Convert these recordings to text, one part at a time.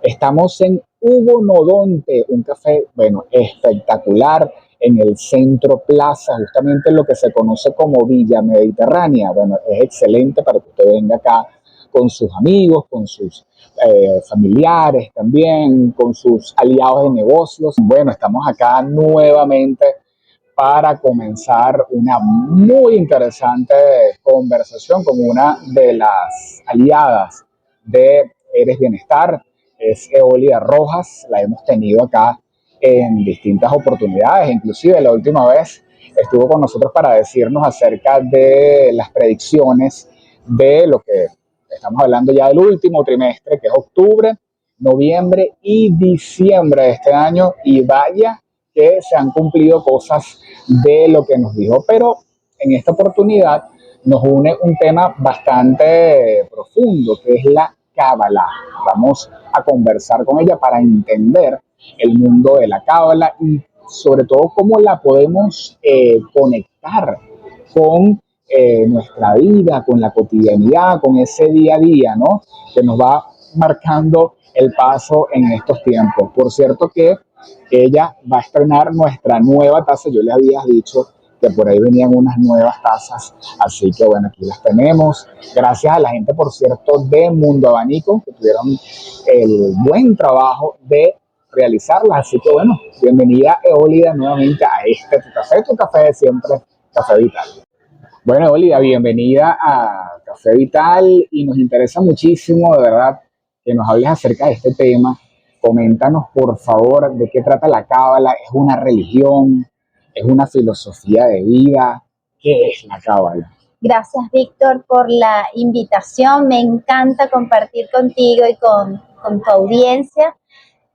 Estamos en Hugo Nodonte, un café, bueno, espectacular en el Centro Plaza, justamente en lo que se conoce como Villa Mediterránea. Bueno, es excelente para que usted venga acá con sus amigos, con sus familiares también, con sus aliados de negocios. Bueno, estamos acá nuevamente para comenzar una muy interesante conversación con una de las aliadas de Eres Bienestar, es Eolia Rojas. La hemos tenido acá en distintas oportunidades, inclusive la última vez estuvo con nosotros para decirnos acerca de las predicciones de lo que estamos hablando ya del último trimestre, que es octubre, noviembre y diciembre de este año, y vaya que se han cumplido cosas de lo que nos dijo, pero en esta oportunidad nos une un tema bastante profundo, que es la cábala. Vamos a conversar con ella para entender el mundo de la cábala y sobre todo cómo la podemos conectar con nuestra vida, con la cotidianidad, con ese día a día, ¿no? Que nos va marcando el paso en estos tiempos. Por cierto que ella va a estrenar nuestra nueva taza. Yo le había dicho que por ahí venían unas nuevas tazas, así que bueno, aquí las tenemos. Gracias a la gente, por cierto, de Mundo Abanico, que tuvieron el buen trabajo de realizarlas. Así que bueno, bienvenida Eólida nuevamente a este tu café de siempre, Café Vital. Bueno, Eólida, bienvenida a Café Vital y nos interesa muchísimo, de verdad, que nos hables acerca de este tema. Coméntanos, por favor, de qué trata la cábala. ¿Es una religión? ¿Es una filosofía de vida? ¿Qué es la cábala? Gracias, Víctor, por la invitación. Me encanta compartir contigo y con tu audiencia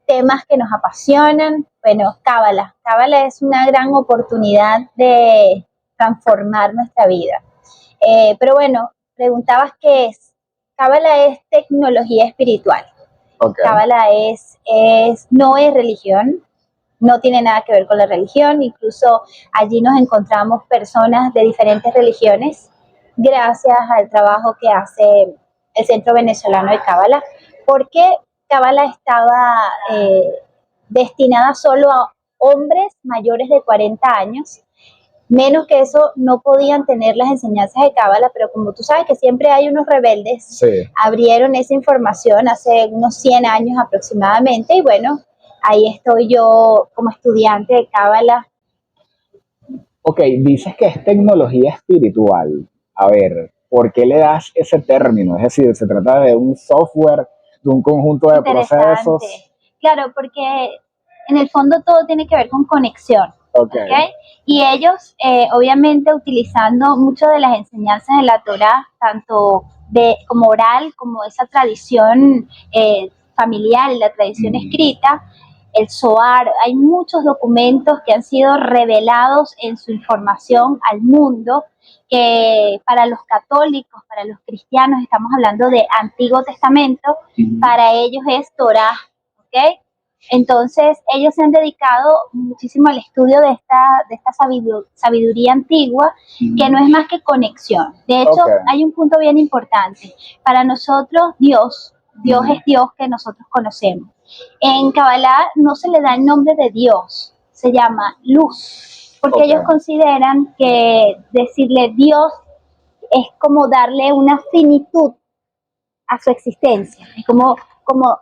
temas que nos apasionan. Bueno, cábala. Cábala es una gran oportunidad de transformar nuestra vida. Pero bueno, preguntabas qué es. Cábala es tecnología espiritual. Okay. Cábala no es religión, no tiene nada que ver con la religión, incluso allí nos encontramos personas de diferentes religiones, gracias al trabajo que hace el Centro Venezolano de Cábala, porque Cábala estaba destinada solo a hombres mayores de 40 años. Menos que eso no podían tener las enseñanzas de Cábala, pero como tú sabes que siempre hay unos rebeldes, sí, abrieron esa información hace unos 100 años aproximadamente, y bueno, ahí estoy yo como estudiante de Cábala. Ok, dices que es tecnología espiritual. A ver, ¿por qué le das ese término? Es decir, ¿se trata de un software, de un conjunto de procesos? Claro, porque en el fondo todo tiene que ver con conexión. Okay. Y ellos, obviamente, utilizando mucho de las enseñanzas de la Torá, tanto como oral, como esa tradición familiar y la tradición escrita, el Zohar, hay muchos documentos que han sido revelados en su información al mundo, que para los católicos, para los cristianos, estamos hablando de Antiguo Testamento, para ellos es Torá, ¿ok? Entonces, ellos se han dedicado muchísimo al estudio de esta sabiduría antigua, que no es más que conexión. De hecho, hay un punto bien importante. Para nosotros, Dios es Dios que nosotros conocemos. En Kabbalah no se le da el nombre de Dios, se llama luz, porque ellos consideran que decirle Dios es como darle una finitud a su existencia, es como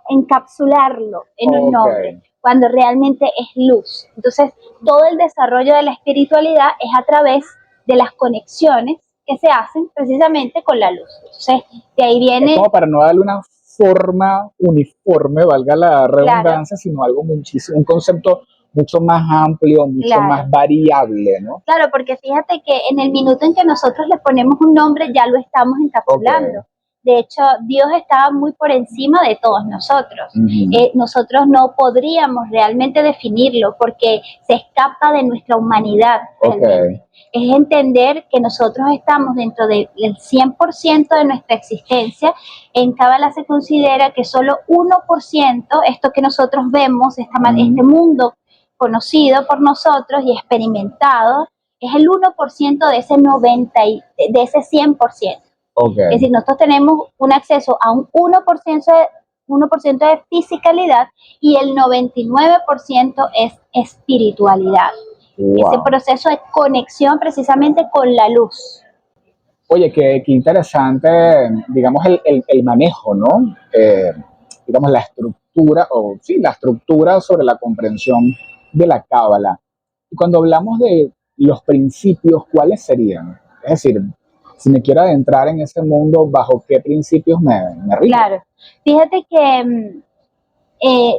encapsularlo en un nombre, cuando realmente es luz. Entonces, todo el desarrollo de la espiritualidad es a través de las conexiones que se hacen precisamente con la luz. Entonces, de ahí viene... Es como para no darle una forma uniforme, valga la redundancia, sino algo muchísimo, un concepto mucho más amplio, mucho más variable, ¿no? Claro, porque fíjate que en el minuto en que nosotros le ponemos un nombre, ya lo estamos encapsulando. De hecho, Dios está muy por encima de todos nosotros. Nosotros no podríamos realmente definirlo porque se escapa de nuestra humanidad. Es entender que nosotros estamos dentro del 100% de nuestra existencia. En Cábala se considera que solo 1%, esto que nosotros vemos, este mundo conocido por nosotros y experimentado, es el 1% de ese 90%, de ese 100%. Es decir, nosotros tenemos un acceso a un 1% 1% de fisicalidad y el 99% es espiritualidad. Ese Wow. proceso de conexión precisamente con la luz. Oye, qué interesante, digamos, el manejo, ¿no? Digamos, la estructura, o sí, la estructura sobre la comprensión de la cábala. Y cuando hablamos de los principios, ¿cuáles serían? Es decir, si me quiero adentrar en ese mundo, ¿bajo qué principios me rijo? Claro. Fíjate que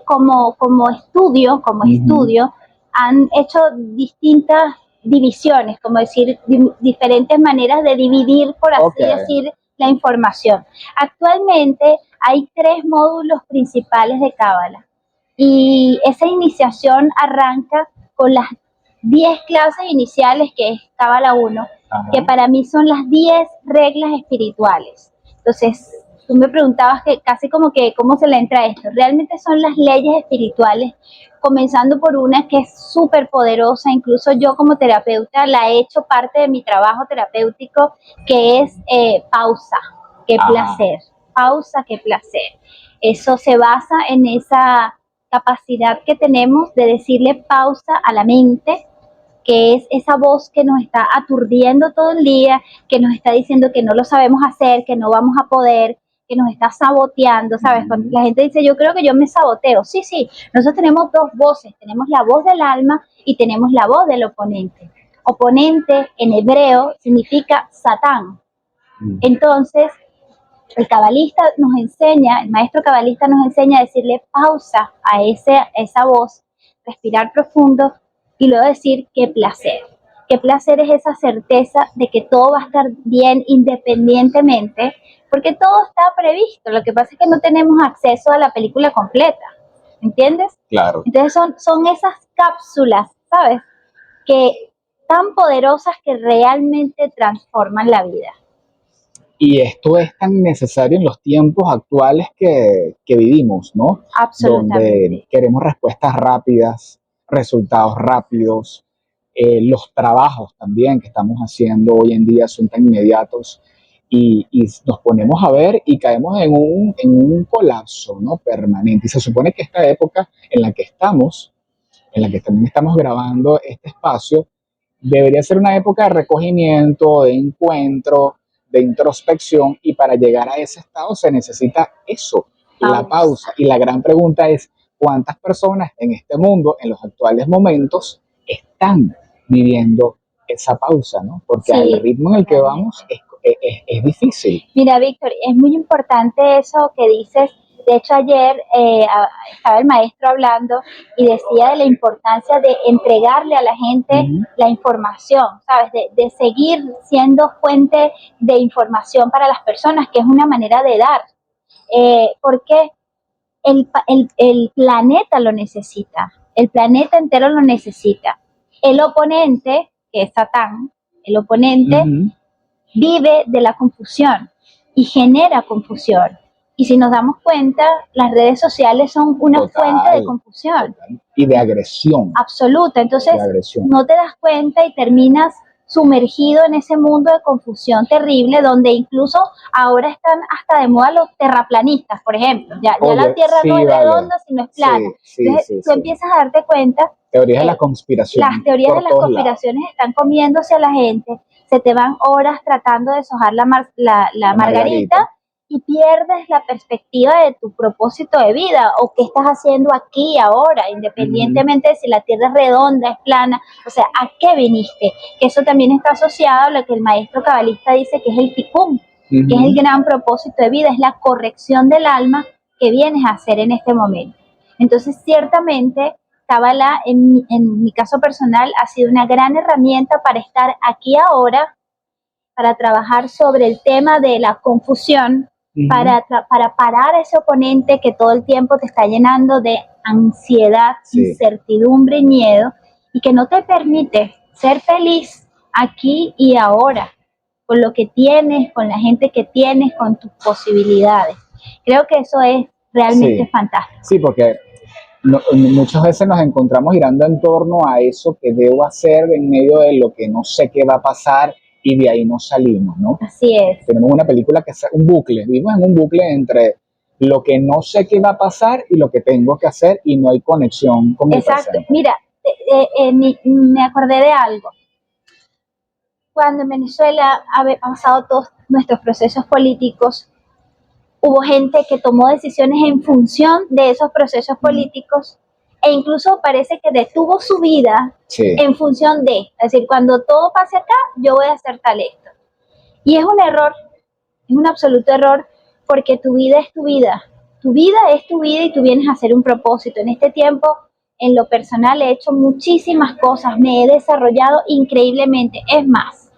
como Ujú. estudio, han hecho distintas divisiones, como decir, diferentes maneras de dividir, por Ok. así decir, la información. Actualmente hay 3 módulos principales de Cábala y esa iniciación arranca con las 10 clases iniciales, que es Cábala 1, que Ajá. para mí son las 10 reglas espirituales. Entonces, tú me preguntabas que casi como que cómo se le entra a esto. Realmente son las leyes espirituales, comenzando por una que es súper poderosa, incluso yo como terapeuta la he hecho parte de mi trabajo terapéutico, que es pausa, qué Ajá. placer, pausa, qué placer. Eso se basa en esa capacidad que tenemos de decirle pausa a la mente, que es esa voz que nos está aturdiendo todo el día, que nos está diciendo que no lo sabemos hacer, que no vamos a poder, que nos está saboteando, ¿sabes? Cuando Ujú. la gente dice, yo creo que yo me saboteo. Sí, sí, nosotros tenemos 2 voces, tenemos la voz del alma y tenemos la voz del oponente. Oponente en hebreo significa Satán. Entonces, el cabalista nos enseña, el maestro cabalista nos enseña a decirle pausa a esa voz, respirar profundo y luego decir qué placer. Qué placer es esa certeza de que todo va a estar bien independientemente, porque todo está previsto. Lo que pasa es que no tenemos acceso a la película completa, ¿entiendes? Claro. Entonces son esas cápsulas, ¿sabes? Que tan poderosas que realmente transforman la vida. Y esto es tan necesario en los tiempos actuales que vivimos, ¿no? Donde Absolutamente. queremos respuestas rápidas, resultados rápidos, los trabajos también que estamos haciendo hoy en día son tan inmediatos y nos ponemos a ver y caemos en un colapso, ¿no? Permanente. Y se supone que esta época en la que también estamos grabando este espacio, debería ser una época de recogimiento, de encuentro, de introspección, y para llegar a ese estado se necesita eso, la Pausa. pausa. Y la gran pregunta es, ¿cuántas personas en este mundo, en los actuales momentos, están viviendo esa pausa, ¿no? Porque al Sí, ritmo en el que vamos realmente. es difícil. Mira, Víctor, es muy importante eso que dices. De hecho, ayer estaba el maestro hablando y decía de la importancia de entregarle a la gente Uh -huh. la información, ¿sabes? De seguir siendo fuente de información para las personas, que es una manera de dar. Porque el planeta lo necesita, el planeta entero lo necesita. El oponente, que es Satán, el Uh oponente -huh. vive de la confusión y genera confusión. Y si nos damos cuenta, las redes sociales son una fuente de Total, confusión total. Y de agresión, absoluta. de Entonces, agresión. no te das cuenta y terminas sumergido en ese mundo de confusión terrible, donde incluso ahora están hasta de moda los terraplanistas, por ejemplo. Ya la Oye, Tierra no sí, es vale. redonda, sino es plana. Sí, sí, Entonces, sí, tú sí. empiezas a darte cuenta, Teorías de la eh, las conspiración teorías de por las todos lados. conspiraciones están comiéndose a la gente, se te van horas tratando de deshojar la La margarita Margarita. y pierdes la perspectiva de tu propósito de vida o qué estás haciendo aquí ahora, Ujú, independientemente de si la tierra es redonda, es plana, o sea, ¿a qué viniste? Que eso también está asociado a lo que el maestro cabalista dice que es el tikkun, que es el ujú. gran propósito de vida, es la corrección del alma que vienes a hacer en este momento. Entonces, ciertamente, Kabbalah, en mi caso personal, ha sido una gran herramienta para estar aquí ahora, para trabajar sobre el tema de la confusión, Ujú. para parar a ese oponente que todo el tiempo te está llenando de ansiedad, Sí, incertidumbre y miedo, y que no te permite ser feliz aquí y ahora, con lo que tienes, con la gente que tienes, con tus posibilidades. Creo que eso es realmente sí, fantástico. sí, porque muchas veces nos encontramos girando en torno a eso que debo hacer en medio de lo que no sé qué va a pasar y de ahí no salimos, ¿no? Así es. Tenemos una película que es un bucle, vivimos en un bucle entre lo que no sé qué va a pasar y lo que tengo que hacer y no hay conexión con el Exacto. presente. Mira, me acordé de algo. Cuando en Venezuela había pasado todos nuestros procesos políticos, hubo gente que tomó decisiones en función de esos procesos políticos e incluso parece que detuvo su vida Sí, en función de, es decir, cuando todo pase acá, yo voy a hacer tal esto. Y es un error, es un absoluto error, porque tu vida es tu vida. Tu vida es tu vida y tú vienes a hacer un propósito. En este tiempo, en lo personal, he hecho muchísimas cosas, me he desarrollado increíblemente. Es más,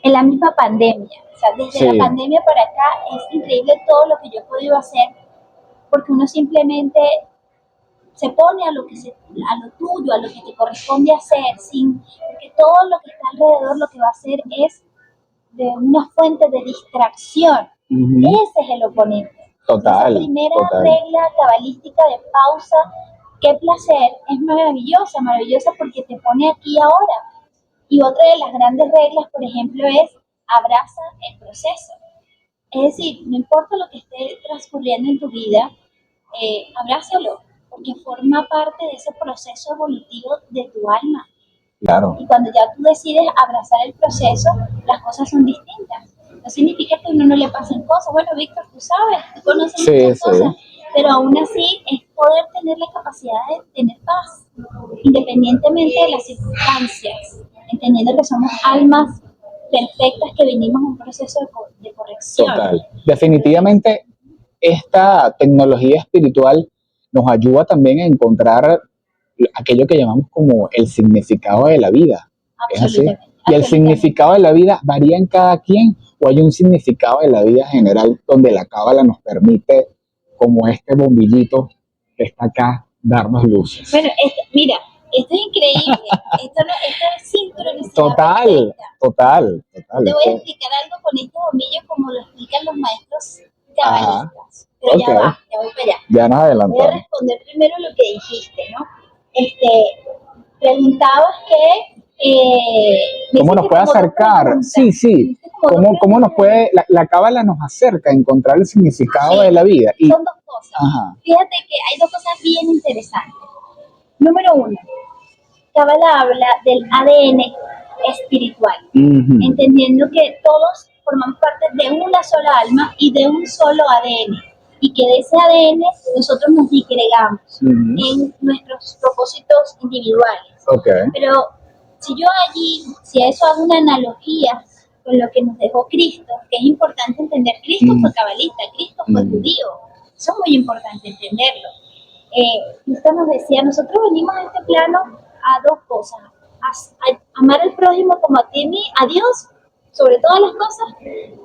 en la misma pandemia, o sea, desde la sí. pandemia para acá es increíble todo lo que yo he podido hacer, porque uno simplemente se pone a a lo tuyo, a lo que te corresponde hacer, sin, porque todo lo que está alrededor lo que va a hacer es de una fuente de distracción. Ujú. Ese es el oponente. Y esa Total, primera total. regla cabalística de pausa, qué placer, es maravillosa, maravillosa porque te pone aquí y ahora. Y otra de las grandes reglas, por ejemplo, es abraza el proceso. Es decir, no importa lo que esté transcurriendo en tu vida, abrázalo, porque forma parte de ese proceso evolutivo de tu alma. Claro. Y cuando ya tú decides abrazar el proceso, las cosas son distintas. No significa que a uno no le pasen cosas. Bueno, Víctor, tú sabes, tú conoces Sí, muchas sí. cosas, pero aún así es poder tener la capacidad de tener paz, independientemente de las circunstancias, entendiendo que somos almas perfectas que venimos a un proceso de corrección. Total. Definitivamente, esta tecnología espiritual nos ayuda también a encontrar aquello que llamamos como el significado de la vida. ¿Es así? Absolutamente. Y el significado de la vida varía en cada quien, o hay un significado de la vida general donde la cábala nos permite, como este bombillito que está acá, darnos luces. Bueno, mira, esto es increíble. Esto es sincronicidad Total, perfecta. total, total. Te voy a explicar algo con este bombillo como lo explican los maestros Ajá, cabalistas. Pero ok, ya voy para allá. ya nos Voy a adelantamos. responder primero lo que dijiste, ¿no? Preguntabas que me ¿Cómo nos hiciste puede como dos acercar? preguntas. Sí, Me sí. hiciste como dos ¿Cómo nos preguntas. puede, la cábala nos acerca a encontrar el significado Sí, de la vida? Y, son dos cosas. ajá, Fíjate que hay dos cosas bien interesantes. Número uno, Cábala habla del ADN espiritual, ujú, entendiendo que todos formamos parte de una sola alma y de un solo ADN, y que de ese ADN nosotros nos disgregamos ujú, en nuestros propósitos individuales. ok, Pero si a eso hago una analogía con lo que nos dejó Cristo, que es importante entender, Cristo fue cabalista, Cristo fue judío, eso es muy importante entenderlo. Cristo nos decía, nosotros venimos a este plano a dos cosas, a amar al prójimo como a ti, a Dios, sobre todas las cosas,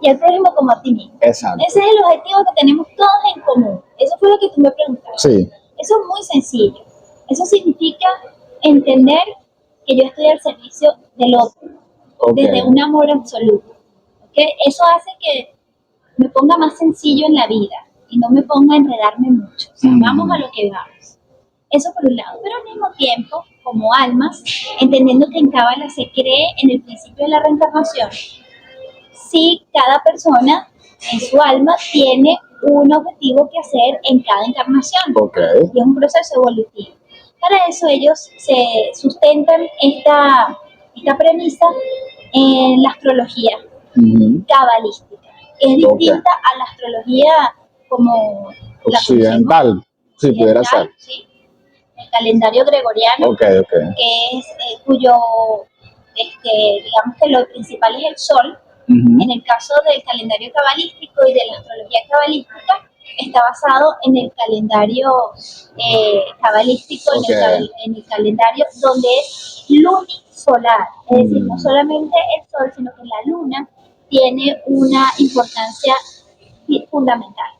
y al prójimo como a ti mismo. exacto. Ese es el objetivo que tenemos todos en común. Eso fue lo que tú me preguntaste. Sí, Eso es muy sencillo. Eso significa entender que yo estoy al servicio del otro, ok, desde un amor absoluto. ¿Okay? Eso hace que me ponga más sencillo en la vida y no me ponga a enredarme mucho. O sea, vamos a lo que vamos. Eso por un lado. Pero al mismo tiempo, como almas, entendiendo que en Cábala se cree en el principio de la reencarnación, sí, cada persona en su alma tiene un objetivo que hacer en cada encarnación. ok, Y es un proceso evolutivo. Para eso ellos se sustentan esta premisa en la astrología ujú, cabalística, que es ok, distinta a la astrología como la conocemos, occidental, si pudiera ser. occidental, ¿sí? El calendario gregoriano, Ok, ok, que es cuyo, digamos que lo principal es el sol. ujú, En el caso del calendario cabalístico y de la astrología cabalística, está basado en el calendario cabalístico, ok, en el calendario donde es lunisolar. Es decir, no solamente el sol, sino que la luna tiene una importancia fundamental.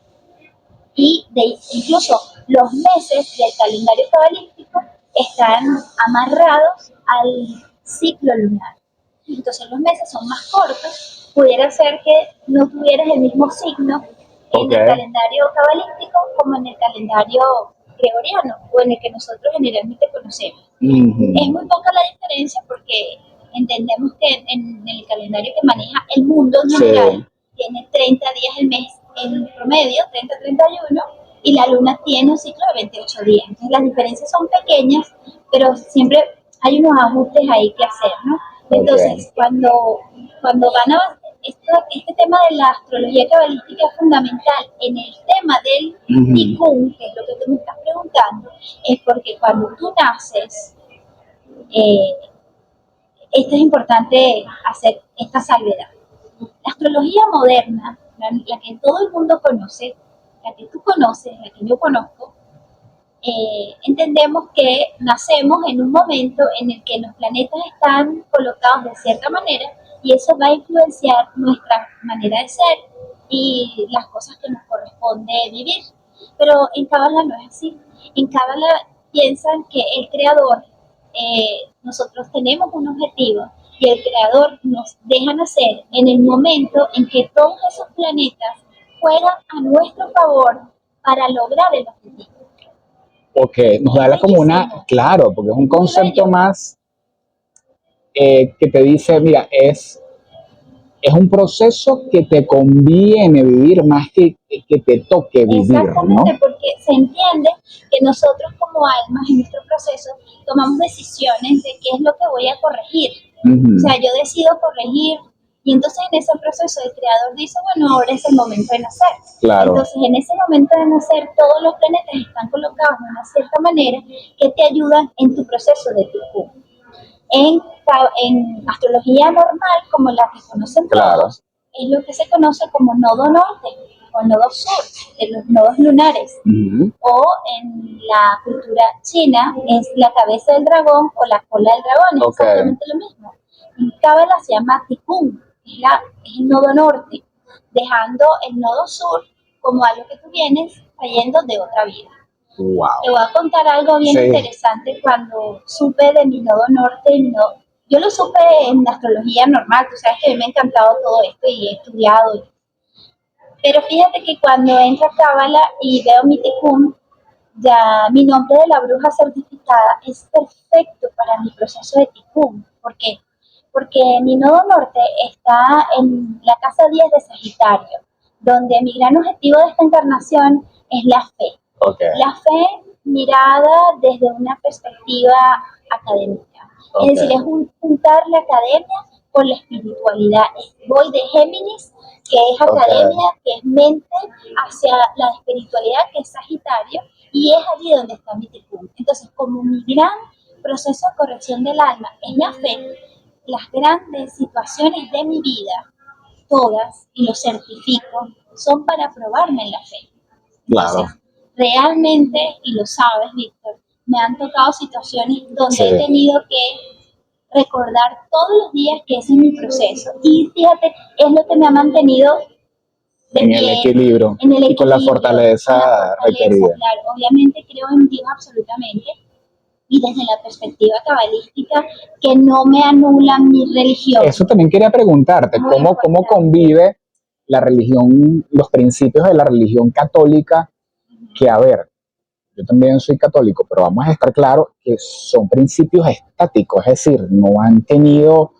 Y incluso los meses del calendario cabalístico están amarrados al ciclo lunar. Entonces los meses son más cortos, pudiera ser que no tuvieras el mismo signo en el calendario cabalístico como en el calendario gregoriano o en el que nosotros generalmente conocemos. ujú, Es muy poca la diferencia porque entendemos que en el calendario que maneja el mundo en general sí, tiene 30 días el mes en promedio, 30-31, y la luna tiene un ciclo de 28 días. Entonces las diferencias son pequeñas, pero siempre hay unos ajustes ahí que hacer, ¿no? Entonces, Ok. cuando van a este tema de la astrología cabalística es fundamental en el tema del Ujú. Tikkun, que es lo que tú me estás preguntando, es porque cuando tú naces, eh, esto es importante hacer esta salvedad. La astrología moderna, la que todo el mundo conoce, la que tú conoces, la que yo conozco, entendemos que nacemos en un momento en el que los planetas están colocados de cierta manera y eso va a influenciar nuestra manera de ser y las cosas que nos corresponde vivir. Pero en Cábala no es así. En Cábala piensan que el creador, nosotros tenemos un objetivo y el creador nos deja nacer en el momento en que todos esos planetas juegan a nuestro favor para lograr el objetivo. Ok, nos Es da como una, bellísimo, claro, porque es un es muy concepto bello. más que te dice, mira, es un proceso que te conviene vivir más que te toque vivir, Exactamente, ¿no? porque se entiende que nosotros como almas en nuestro proceso tomamos decisiones de qué es lo que voy a corregir. O Ujú. sea, yo decido corregir y entonces en ese proceso el creador dice, bueno, ahora es el momento de nacer. Claro, Entonces en ese momento de nacer todos los planetas están colocados de una cierta manera que te ayudan en tu proceso de Tikkun. En, en astrología normal, como la que conocen claro. todos, es lo que se conoce como nodo norte o nodo sur, de los nodos lunares. Ujú. O en la cultura china es la cabeza del dragón o la cola del dragón, es Ok, exactamente lo mismo. En Cábala se llama Tikkun, es el nodo norte, dejando el nodo sur como algo que tú vienes trayendo de otra vida. Te wow. voy a contar algo bien Sí, interesante cuando supe de mi nodo norte. Yo lo supe en astrología normal, tú sabes que a mí me ha encantado todo esto y he estudiado. Pero fíjate que cuando entro a Cábala y veo mi Tikkun, ya mi nombre de la bruja certificada es perfecto para mi proceso de Tikkun. ¿Por qué? Porque mi nodo norte está en la casa 10 de Sagitario, donde mi gran objetivo de esta encarnación es la fe. ok, La fe mirada desde una perspectiva académica. ok, Es decir, es juntar la academia con la espiritualidad. Voy de Géminis, que es ok, academia, que es mente, hacia la espiritualidad, que es Sagitario, y es allí donde está mi Tikkun. Entonces, como mi gran proceso de corrección del alma es la fe, las grandes situaciones de mi vida, todas, y lo certifico, son para probarme en la fe. claro. Entonces, realmente, y lo sabes, Víctor, me han tocado situaciones donde Sí, he tenido que recordar todos los días que ese es mi proceso. Y fíjate, es lo que me ha mantenido de en el pie, equilibrio en el y con la equilibrio, fortaleza con la fortaleza, requerida. claro. Obviamente creo en Dios absolutamente y desde la perspectiva cabalística que no me anula mi religión. Eso también quería preguntarte, Muy ¿cómo importante. convive la religión, los principios de la religión católica? Que, a ver, yo también soy católico, pero vamos a estar claros que son principios estáticos, es decir, no han tenido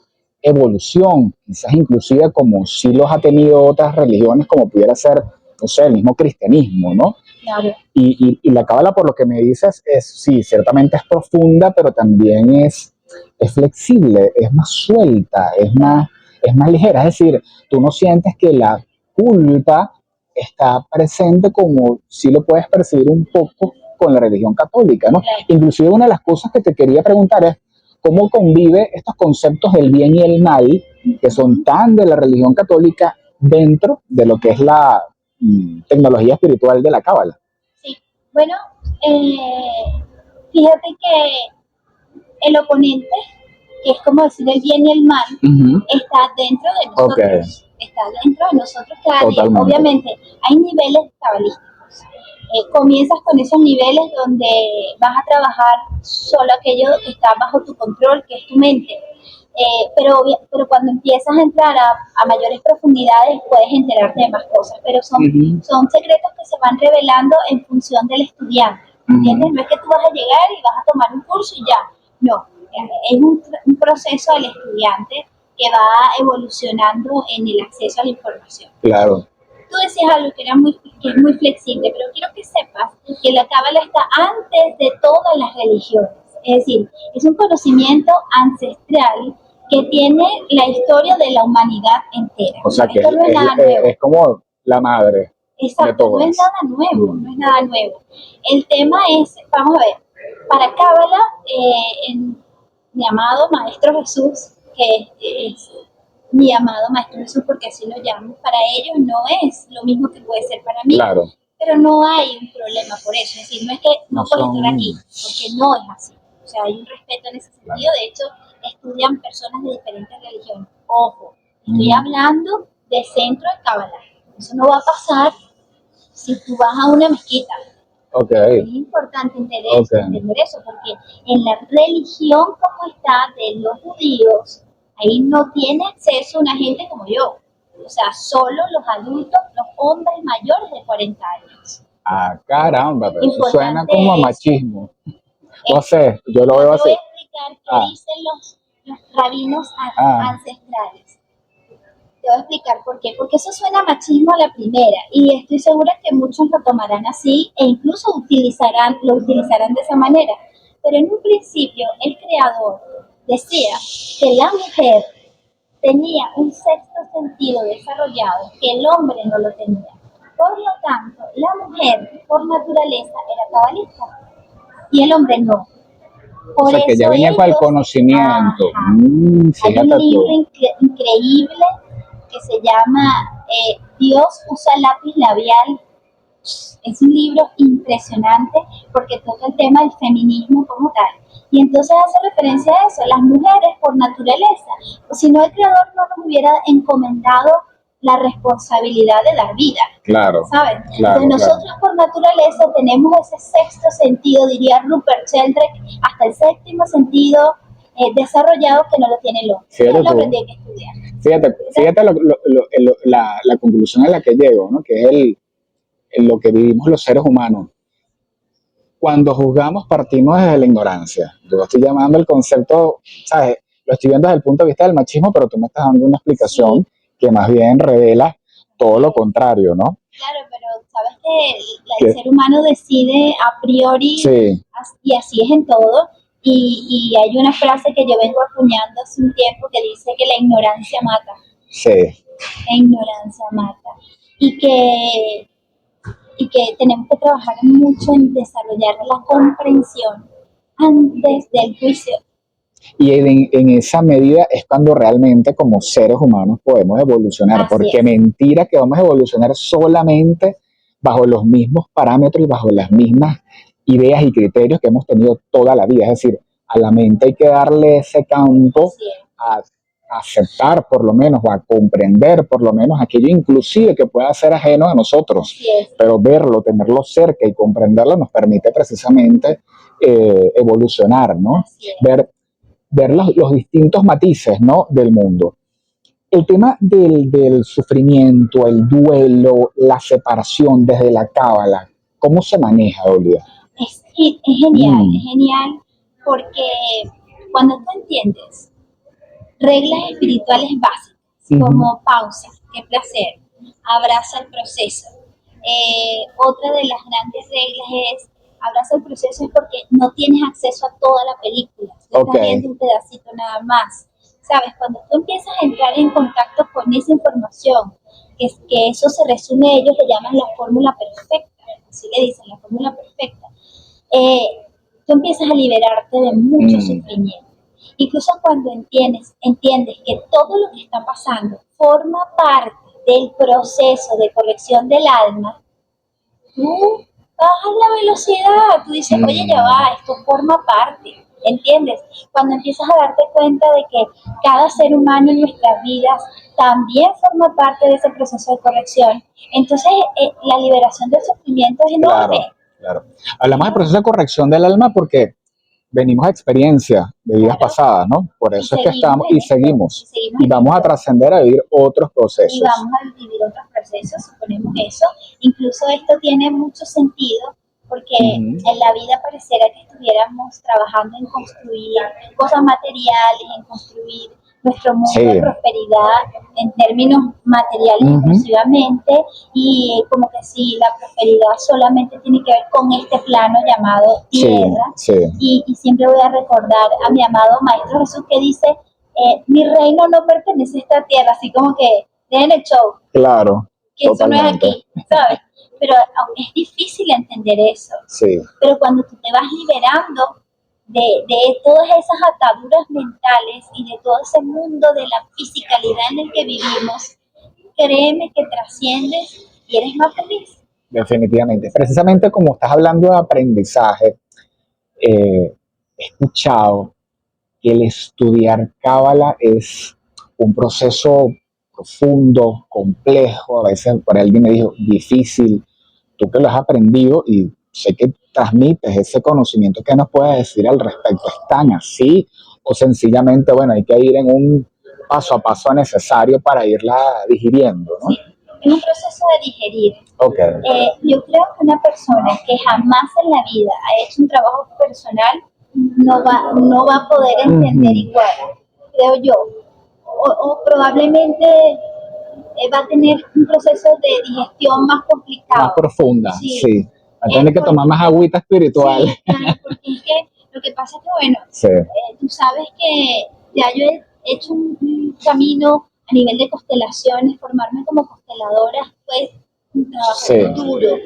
evolución, quizás inclusive como sí los ha tenido otras religiones, como pudiera ser, no sé, el mismo cristianismo, ¿no? Claro. Y la cábala, por lo que me dices, sí, ciertamente es profunda, pero también es flexible, es más suelta, es más ligera. Es decir, tú no sientes que la culpa está presente como si lo puedes percibir un poco con la religión católica, ¿no? Claro. Inclusive una de las cosas que te quería preguntar es cómo convive estos conceptos del bien y el mal, que son tan de la religión católica, dentro de lo que es la tecnología espiritual de la cábala. Sí, bueno, eh, fíjate que el oponente, que es como decir el bien y el mal, Ujú. está dentro de Ok, nosotros. Está dentro de nosotros cada día. totalmente. Obviamente, hay niveles cabalísticos. Comienzas con esos niveles donde vas a trabajar solo aquello que está bajo tu control, que es tu mente. Pero cuando empiezas a entrar a mayores profundidades puedes enterarte de más cosas, pero Ujú, son secretos que se van revelando en función del estudiante, ¿entiendes? ujú. No es que tú vas a llegar y vas a tomar un curso y ya, no, es un proceso del estudiante que va evolucionando en el acceso a la información. Claro. Tú decías algo que es muy flexible, pero quiero que sepas que la cábala está antes de todas las religiones. Es decir, es un conocimiento ancestral que tiene la historia de la humanidad entera. O sea que Esto no es nada nuevo. es como la madre de Exacto, no es todas. nada nuevo, no es nada nuevo. El tema es, vamos a ver, para cábala, mi amado Maestro Jesús, que es mi amado Maestro Jesús, porque así lo llamo, para ellos no es lo mismo que puede ser para mí, Claro, pero no hay un problema por eso. Es decir, no es que no no puedes son. estar aquí, porque no es así. O sea, hay un respeto en ese Claro. sentido. De hecho, estudian personas de diferentes religiones. Ojo, estoy Mm, hablando de centro de cábala. Eso no va a pasar si tú vas a una mezquita. ok, Es importante entender eso, porque en la religión como está de los judíos, ahí no tiene acceso una gente como yo. O sea, solo los adultos, los hombres mayores de 40 años. Ah, caramba, pero eso suena Importante como a es, machismo. No sé, yo lo no veo te así. voy a explicar qué Ah, dicen los rabinos ah, ancestrales. Te voy a explicar por qué. Porque eso suena a machismo a la primera. Y estoy segura que muchos lo tomarán así e incluso lo utilizarán de esa manera. Pero en un principio, el creador decía que la mujer tenía un sexto sentido desarrollado que el hombre no lo tenía. Por lo tanto, la mujer por naturaleza era cabalista y el hombre no. o Por sea que ya eso venía con el ellos, conocimiento. ajá, hay un Fíjate libro tú. increíble que se llama Dios usa lápiz labial. Es un libro impresionante porque toca el tema del feminismo como tal. Y entonces hace referencia a eso, las mujeres por naturaleza. O si no, el creador no nos hubiera encomendado la responsabilidad de dar vida. Claro, ¿Sabes? claro, Entonces claro. nosotros por naturaleza tenemos ese sexto sentido, diría Rupert Sheldrake, hasta el séptimo sentido desarrollado que no lo tiene el hombre. Y Fíjate él lo tú. tiene que estudiar. Fíjate la conclusión a la que llego, ¿no? Que es lo que vivimos los seres humanos. Cuando juzgamos partimos desde la ignorancia. Yo estoy llamando el concepto, ¿sabes? Lo estoy viendo desde el punto de vista del machismo, pero tú me estás dando una explicación Sí, que más bien revela todo lo contrario, ¿no? claro, pero sabes que el Que, ser humano decide a priori sí, y así es en todo. Y hay una frase que yo vengo acuñando hace un tiempo que dice que la ignorancia mata. sí, La ignorancia mata. Y que tenemos que trabajar mucho en desarrollar la comprensión antes del juicio. y en esa medida es cuando realmente como seres humanos podemos evolucionar, Así porque es. mentira que vamos a evolucionar solamente bajo los mismos parámetros y bajo las mismas ideas y criterios que hemos tenido toda la vida. Es decir, a la mente hay que darle ese campo Así es. a aceptar por lo menos o a comprender por lo menos aquello inclusive que pueda ser ajeno a nosotros, Así es. pero verlo, tenerlo cerca y comprenderlo nos permite precisamente evolucionar, ¿no? Así es. Ver los distintos matices, ¿no? Del mundo. El tema del sufrimiento, el duelo, la separación desde la cábala, ¿cómo se maneja, Olivia? Es genial porque cuando tú entiendes reglas espirituales básicas, como pausa, qué placer, abraza el proceso. Otra de las grandes reglas es abraza el proceso es porque no tienes acceso a toda la película, tú estás viendo un pedacito nada más. Sabes, cuando tú empiezas a entrar en contacto con esa información, que eso se resume, ellos le llaman la fórmula perfecta, así le dicen, la fórmula perfecta. Tú empiezas a liberarte de mucho sufrimiento. Incluso cuando entiendes que todo lo que está pasando forma parte del proceso de corrección del alma, tú bajas la velocidad, tú dices, oye, ya va, esto forma parte, ¿entiendes? Cuando empiezas a darte cuenta de que cada ser humano en nuestras vidas también forma parte de ese proceso de corrección, entonces la liberación del sufrimiento es enorme. Claro, claro. Hablamos del proceso de corrección del alma porque venimos a experiencias de vidas pasadas, ¿no? Por eso es que estamos y seguimos. Y vamos a trascender a vivir otros procesos. Y vamos a vivir otros procesos, suponemos eso. Incluso esto tiene mucho sentido porque en la vida pareciera que estuviéramos trabajando en construir cosas materiales, en construir nuestro mundo Sí. de prosperidad en términos materiales exclusivamente, y como que si la prosperidad solamente tiene que ver con este plano llamado tierra. Sí, sí. Y siempre voy a recordar a mi amado Maestro Jesús que dice, mi reino no pertenece a esta tierra, así como que den el show, Claro, que eso no es totalmente. aquí, ¿sabes? Pero es difícil entender eso. Sí, Pero cuando tú te vas liberando de todas esas ataduras mentales y de todo ese mundo de la fisicalidad en el que vivimos, créeme que trasciendes y eres más feliz. definitivamente. Precisamente como estás hablando de aprendizaje, he escuchado que el estudiar cábala es un proceso profundo, complejo, a veces por alguien me dijo difícil. Tú que lo has aprendido y sé que transmites ese conocimiento, ¿qué nos puedes decir al respecto? ¿Es tan así o sencillamente, bueno, hay que ir en un paso a paso necesario para irla digiriendo, ¿no? Sí, es un proceso de digerir. Okay. Yo creo que una persona que jamás en la vida ha hecho un trabajo personal no va a poder entender igual, creo yo. O probablemente va a tener un proceso de digestión más complicado. Más profunda, sí. Va a tener que porque, tomar más agüita espiritual. Sí, claro, porque es que lo que pasa es que, bueno, Sí. tú sabes que ya yo he hecho un camino a nivel de constelaciones, formarme como consteladora fue un trabajo duro.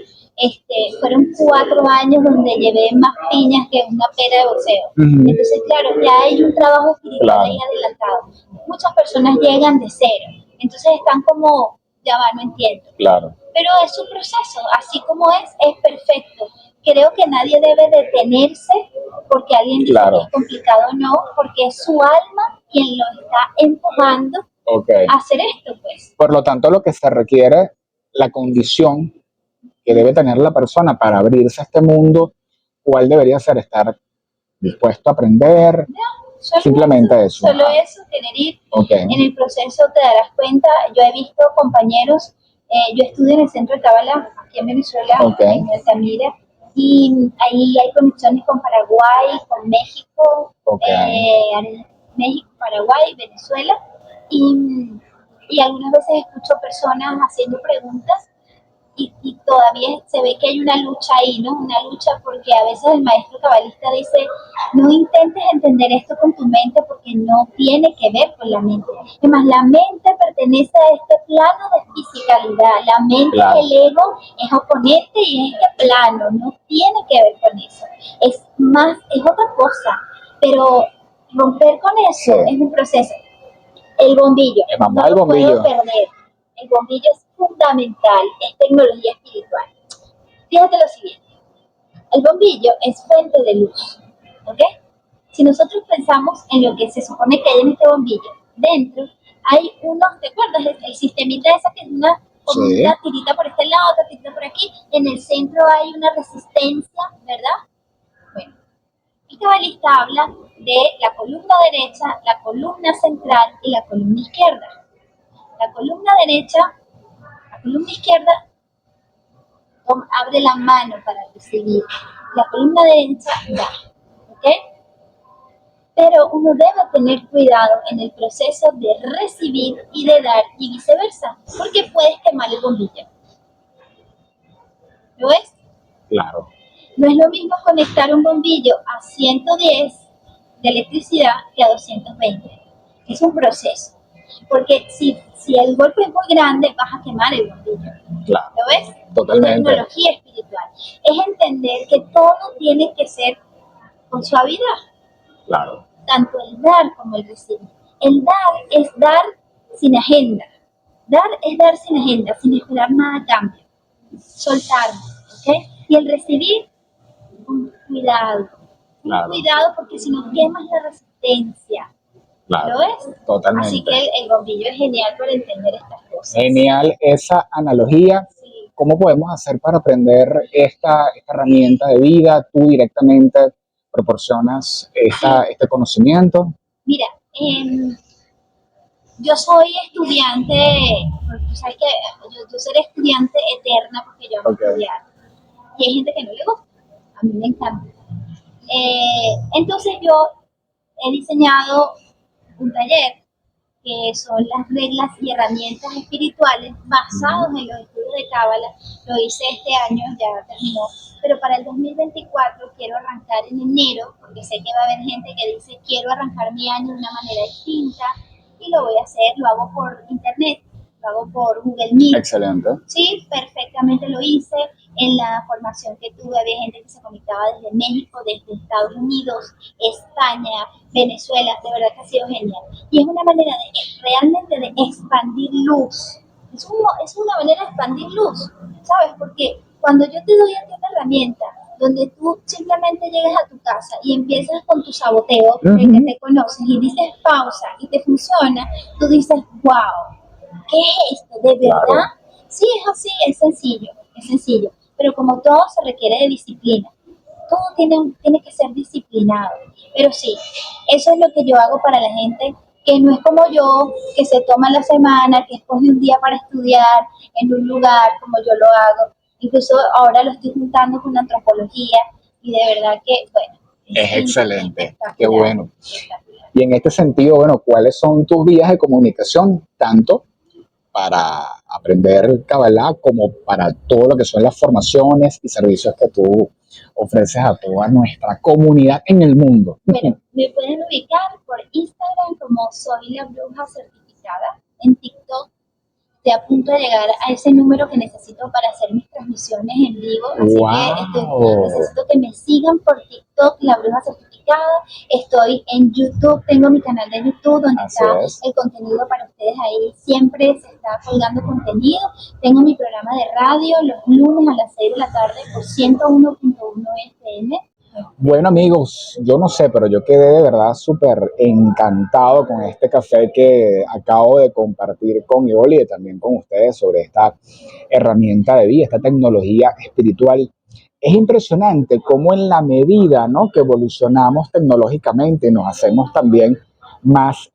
Fueron 4 años donde llevé más piñas que una pera de boxeo. Entonces, claro, ya hay un trabajo espiritual ahí adelantado. Muchas personas llegan de cero, entonces están como, ya va, no entiendo. Claro. Pero es su proceso, así como es perfecto. Creo que nadie debe detenerse porque alguien dice que es complicado, no, porque es su alma quien lo está empujando a hacer esto, pues. Por lo tanto, lo que se requiere, la condición que debe tener la persona para abrirse a este mundo, ¿cuál debería ser? Estar dispuesto a aprender, simplemente eso. Solo eso, querer ir. En el proceso te darás cuenta, yo he visto compañeros, yo estudio en el Centro de Cábala, aquí en Venezuela, en Altamira, y ahí hay conexiones con Paraguay, con México, México, Paraguay, Venezuela, y algunas veces escucho personas haciendo preguntas y todavía se ve que hay una lucha ahí, ¿no? Una lucha porque a veces el maestro cabalista dice, no intentes entender esto con tu mente porque no tiene que ver con la mente. Además, la mente pertenece a este plano de fisicalidad. La mente, el ego, es oponente y es este plano, no tiene que ver con eso. Es más, es otra cosa, pero romper con eso es un proceso. El bombillo, no lo puedo perder. El bombillo es fundamental, es tecnología espiritual. Fíjate lo siguiente, el bombillo es fuente de luz, ¿ok? Si nosotros pensamos en lo que se supone que hay en este bombillo, dentro hay unos, ¿te acuerdas? El sistemita esa que es una tirita por este lado, otra tirita por aquí, en el centro hay una resistencia, ¿verdad? Bueno, el cabalista habla de la columna derecha, la columna central y la columna izquierda. La columna derecha, la columna izquierda abre la mano para recibir. La columna derecha da, ¿ok? Pero uno debe tener cuidado en el proceso de recibir y de dar y viceversa, porque puedes quemar el bombillo. ¿Lo ves? Claro. No es lo mismo conectar un bombillo a 110 de electricidad que a 220. Es un proceso. Porque si el golpe es muy grande, vas a quemar el bombillo. Claro. ¿Lo ves? Totalmente. Tecnología espiritual. Es entender que todo tiene que ser con suavidad. Claro. Tanto el dar como el recibir. El dar es dar sin agenda. Dar es dar sin agenda, sin esperar nada a cambio. Soltar, ¿ok? Y el recibir, con cuidado. Con cuidado porque si no quemas la resistencia. Claro, ¿lo ves? Totalmente. Así que el bombillo es genial para entender estas cosas. Genial esa analogía. Sí. ¿Cómo podemos hacer para aprender esta herramienta de vida? ¿Tú directamente proporcionas este conocimiento? Mira, yo soy estudiante, tú sabes que yo seré estudiante eterna porque yo amo estudiar. Y hay gente que no le gusta, a mí me encanta. Entonces yo he diseñado un taller que son las reglas y herramientas espirituales basados en los estudios de Cábala. Lo hice este año, ya terminó, pero para el 2024 quiero arrancar en enero, porque sé que va a haber gente que dice quiero arrancar mi año de una manera distinta, y lo voy a hacer, lo hago por internet, lo hago por Google Meet. Excelente. Sí, perfectamente lo hice. En la formación que tuve había gente que se conectaba desde México, desde Estados Unidos, España, Venezuela. De verdad que ha sido genial. Y es una manera de realmente de expandir luz. Es una manera de expandir luz, ¿sabes? Porque cuando yo te doy a ti una herramienta donde tú simplemente llegas a tu casa y empiezas con tu saboteo, de que te conoces y dices pausa y te funciona, tú dices, wow, ¿qué es esto? ¿De verdad? Claro. Sí, es así, es sencillo, es sencillo. Pero como todo se requiere de disciplina, todo tiene que ser disciplinado. Pero sí, eso es lo que yo hago para la gente que no es como yo, que se toma la semana, que escoge un día para estudiar en un lugar como yo lo hago. Incluso ahora lo estoy juntando con antropología y de verdad que, bueno, Es excelente. Qué espectacular, bueno. espectacular. Y en este sentido, bueno, ¿cuáles son tus vías de comunicación, tanto para aprender Kabbalah como para todo lo que son las formaciones y servicios que tú ofreces a toda nuestra comunidad en el mundo? Bueno, me pueden ubicar por Instagram como Soy la Bruja Certificada, en TikTok. Estoy a punto de llegar a ese número que necesito para hacer mis transmisiones en vivo, así que ¡Wow! necesito que me sigan por TikTok, La Bruja Certificada. Estoy en YouTube, tengo mi canal de YouTube donde Así está es. el contenido para ustedes ahí, siempre se está colgando contenido. Tengo mi programa de radio los lunes a las 6 de la tarde por 101.1 FM. Bueno amigos, yo no sé, pero yo quedé de verdad súper encantado con este café que acabo de compartir con Ioli y también con ustedes sobre esta herramienta de vida, esta tecnología espiritual. Es impresionante cómo en la medida, ¿no?, que evolucionamos tecnológicamente y nos hacemos también más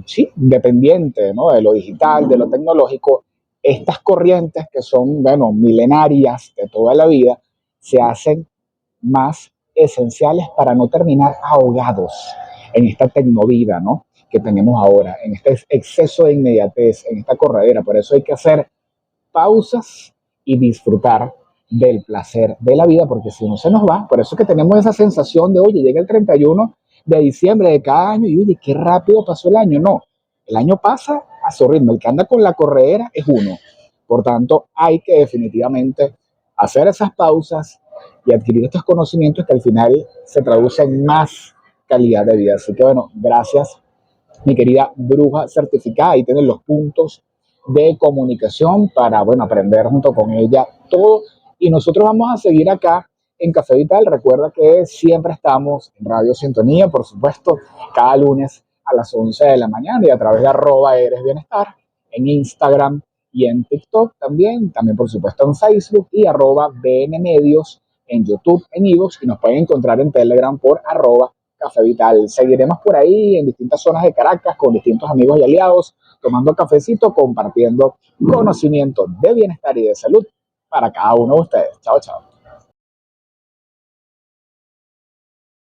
sí, dependientes, ¿no?, de lo digital, de lo tecnológico, estas corrientes que son, bueno, milenarias de toda la vida, se hacen más esenciales para no terminar ahogados en esta tecnovida, ¿no?, que tenemos ahora, en este exceso de inmediatez, en esta corredera. Por eso hay que hacer pausas y disfrutar del placer de la vida, porque si no se nos va. Por eso es que tenemos esa sensación de, oye, llega el 31 de diciembre de cada año y, oye, qué rápido pasó el año. No, el año pasa a su ritmo. El que anda con la corredera es uno. Por tanto, hay que definitivamente hacer esas pausas y adquirir estos conocimientos que al final se traducen en más calidad de vida. Así que, bueno, gracias, mi querida bruja certificada. Ahí tienen los puntos de comunicación para, bueno, aprender junto con ella todo. Y nosotros vamos a seguir acá en Café Vital. Recuerda que siempre estamos en Radio Sintonía, por supuesto, cada lunes a las 11 de la mañana y a través de @eresbienestar en Instagram y en TikTok también por supuesto en Facebook y @bnmedios en YouTube, en iVoox, y nos pueden encontrar en Telegram por @Café Vital. Seguiremos por ahí en distintas zonas de Caracas con distintos amigos y aliados, tomando cafecito, compartiendo conocimiento de bienestar y de salud para cada uno de ustedes. Chao, chao.